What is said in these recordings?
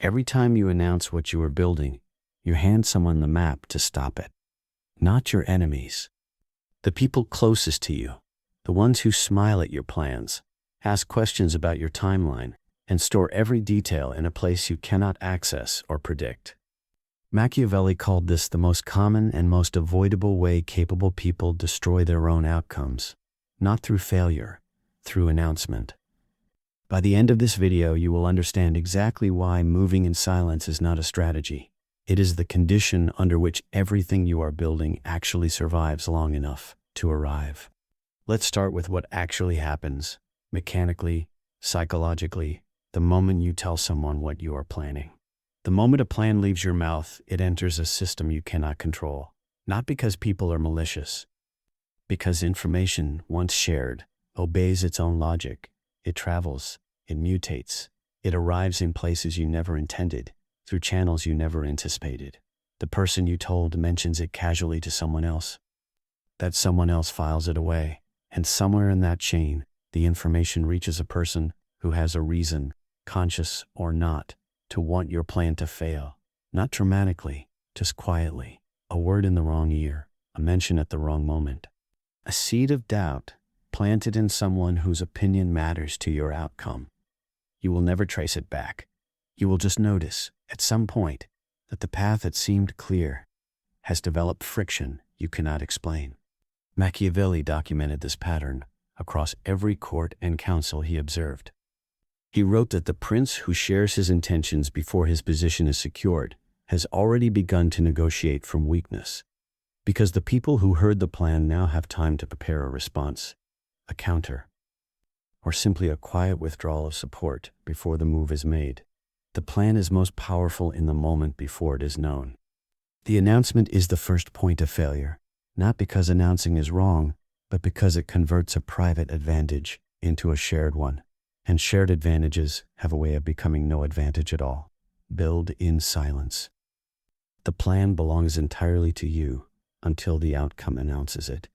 Every time you announce what you are building, you hand someone the map to stop it. Not your enemies. The people closest to you, the ones who smile at your plans, ask questions about your timeline, and store every detail in a place you cannot access or predict. Machiavelli called this the most common and most avoidable way capable people destroy their own outcomes, not through failure, through announcement. By the end of this video, you will understand exactly why moving in silence is not a strategy. It is the condition under which everything you are building actually survives long enough to arrive. Let's start with what actually happens, mechanically, psychologically, the moment you tell someone what you are planning. The moment a plan leaves your mouth, it enters a system you cannot control. Not because people are malicious, because information, once shared, obeys its own logic. It travels, it mutates, it arrives in places you never intended, through channels you never anticipated. The person you told mentions it casually to someone else. That someone else files it away, and somewhere in that chain, the information reaches a person who has a reason, conscious or not, to want your plan to fail. Not dramatically, just quietly. A word in the wrong ear, a mention at the wrong moment. A seed of doubt planted in someone whose opinion matters to your outcome. You will never trace it back. You will just notice, at some point, that the path that seemed clear has developed friction you cannot explain. Machiavelli documented this pattern across every court and council he observed. He wrote that the prince who shares his intentions before his position is secured has already begun to negotiate from weakness, because the people who heard the plan now have time to prepare a response, a counter, or simply a quiet withdrawal of support before the move is made. The plan is most powerful in the moment before it is known. The announcement is the first point of failure, not because announcing is wrong, but because it converts a private advantage into a shared one. And shared advantages have a way of becoming no advantage at all. Build in silence. The plan belongs entirely to you until the outcome announces it.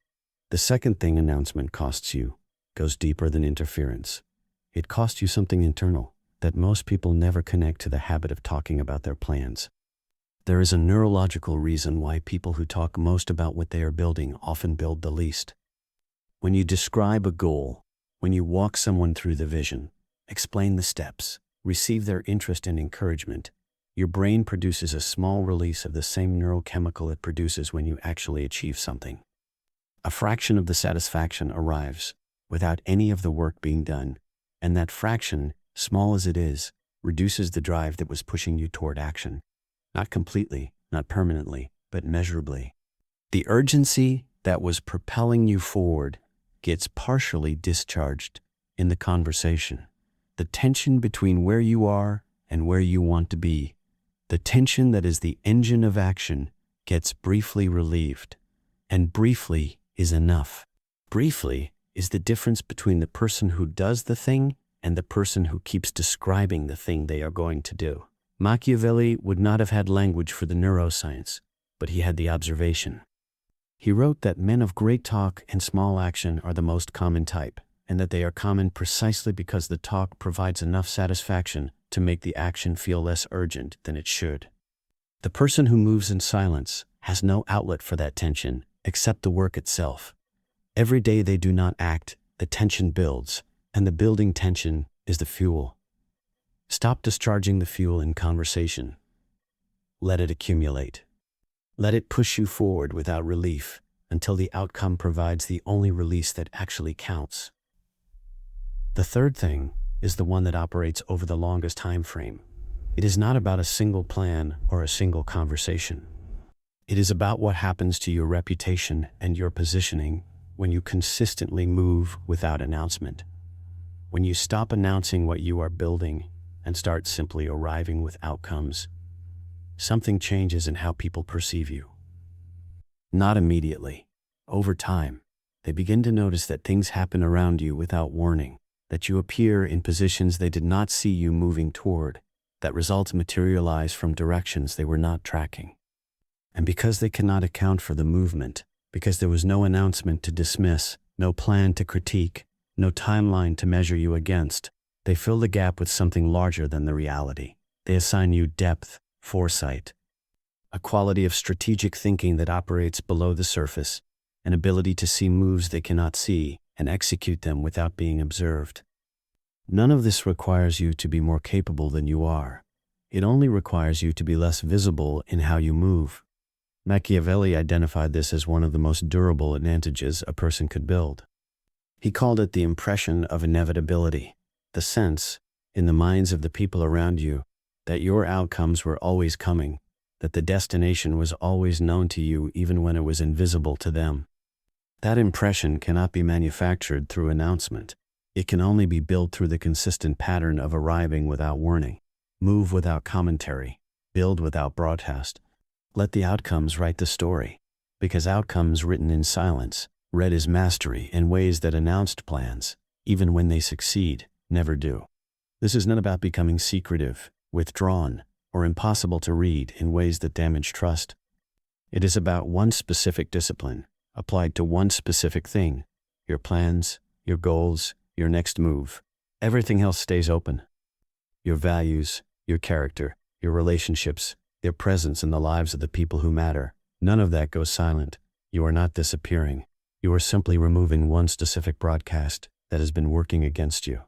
The second thing announcement costs you goes deeper than interference. It costs you something internal that most people never connect to the habit of talking about their plans. There is a neurological reason why people who talk most about what they are building often build the least. When you describe a goal, when you walk someone through the vision, explain the steps, receive their interest and encouragement, your brain produces a small release of the same neurochemical it produces when you actually achieve something. A fraction of the satisfaction arrives without any of the work being done, and that fraction, small as it is, reduces the drive that was pushing you toward action. Not completely, not permanently, but measurably. The urgency that was propelling you forward gets partially discharged in the conversation. The tension between where you are and where you want to be, the tension that is the engine of action, gets briefly relieved. And briefly is enough. Briefly is the difference between the person who does the thing and the person who keeps describing the thing they are going to do. Machiavelli would not have had language for the neuroscience, but he had the observation. He wrote that men of great talk and small action are the most common type, and that they are common precisely because the talk provides enough satisfaction to make the action feel less urgent than it should. The person who moves in silence has no outlet for that tension except the work itself. Every day they do not act, the tension builds, and the building tension is the fuel. Stop discharging the fuel in conversation. Let it accumulate. Let it push you forward without relief until the outcome provides the only release that actually counts. The third thing is the one that operates over the longest time frame. It is not about a single plan or a single conversation. It is about what happens to your reputation and your positioning when you consistently move without announcement. When you stop announcing what you are building and start simply arriving with outcomes, something changes in how people perceive you. Not immediately. Over time, they begin to notice that things happen around you without warning, that you appear in positions they did not see you moving toward, that results materialize from directions they were not tracking. And because they cannot account for the movement, because there was no announcement to dismiss, no plan to critique, no timeline to measure you against, they fill the gap with something larger than the reality. They assign you depth, foresight, a quality of strategic thinking that operates below the surface, an ability to see moves they cannot see and execute them without being observed. None of this requires you to be more capable than you are. It only requires you to be less visible in how you move. Machiavelli identified this as one of the most durable advantages a person could build. He called it the impression of inevitability, the sense, in the minds of the people around you, that your outcomes were always coming, that the destination was always known to you even when it was invisible to them. That impression cannot be manufactured through announcement. It can only be built through the consistent pattern of arriving without warning, move without commentary, build without broadcast. Let the outcomes write the story, because outcomes written in silence, read as mastery in ways that announced plans, even when they succeed, never do. This is not about becoming secretive, withdrawn, or impossible to read in ways that damage trust. It is about one specific discipline, applied to one specific thing, your plans, your goals, your next move. Everything else stays open. Your values, your character, your relationships, their presence in the lives of the people who matter. None of that goes silent. You are not disappearing. You are simply removing one specific broadcast that has been working against you.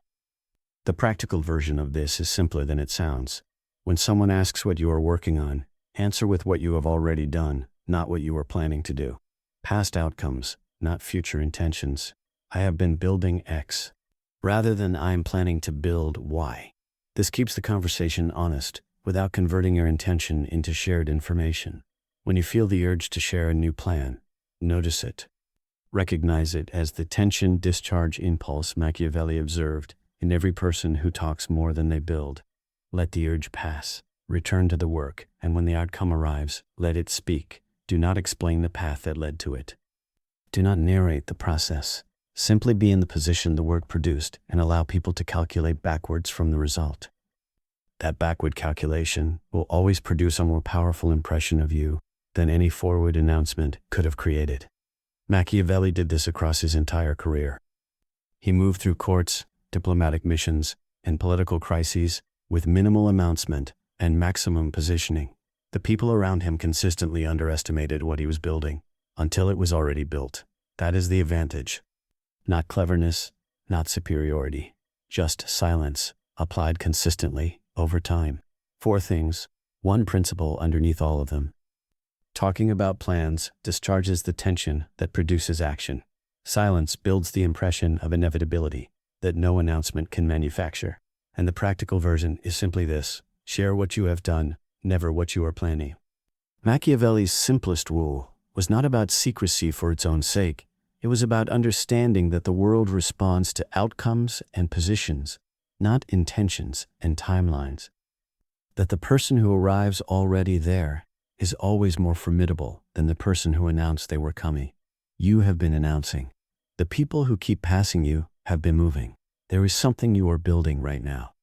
The practical version of this is simpler than it sounds. When someone asks what you are working on, answer with what you have already done, not what you are planning to do. Past outcomes, not future intentions. I have been building X, rather than I am planning to build Y. This keeps the conversation honest, without converting your intention into shared information. When you feel the urge to share a new plan, notice it. Recognize it as the tension discharge impulse Machiavelli observed in every person who talks more than they build. Let the urge pass. Return to the work, and when the outcome arrives, let it speak. Do not explain the path that led to it. Do not narrate the process. Simply be in the position the work produced and allow people to calculate backwards from the result. That backward calculation will always produce a more powerful impression of you than any forward announcement could have created. Machiavelli did this across his entire career. He moved through courts, diplomatic missions, and political crises with minimal announcement and maximum positioning. The people around him consistently underestimated what he was building until it was already built. That is the advantage. Not cleverness, not superiority, just silence, applied consistently over time. 4 things, one principle underneath all of them. Talking about plans discharges the tension that produces action. Silence builds the impression of inevitability that no announcement can manufacture. And the practical version is simply this: share what you have done, never what you are planning. Machiavelli's simplest rule was not about secrecy for its own sake. It was about understanding that the world responds to outcomes and positions, not intentions and timelines. That the person who arrives already there is always more formidable than the person who announced they were coming. You have been announcing. The people who keep passing you have been moving. There is something you are building right now.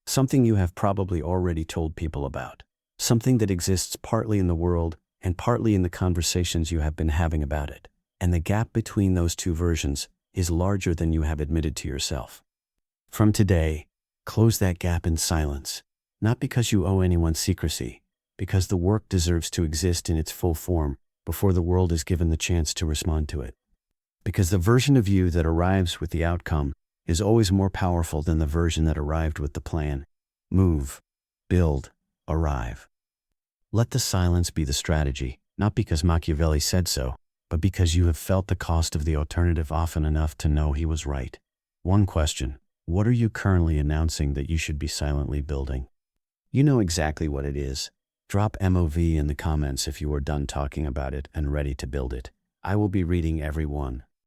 Something you have probably already told people about. Something that exists partly in the world and partly in the conversations you have been having about it. And the gap between those two versions is larger than you have admitted to yourself. From today, close that gap in silence, not because you owe anyone secrecy, because the work deserves to exist in its full form before the world is given the chance to respond to it. Because the version of you that arrives with the outcome is always more powerful than the version that arrived with the plan. Move, build, arrive. Let the silence be the strategy, not because Machiavelli said so, but because you have felt the cost of the alternative often enough to know he was right. One question: what are you currently announcing that you should be silently building? You know exactly what it is. Drop MOV in the comments if you are done talking about it and ready to build it. I will be reading every one.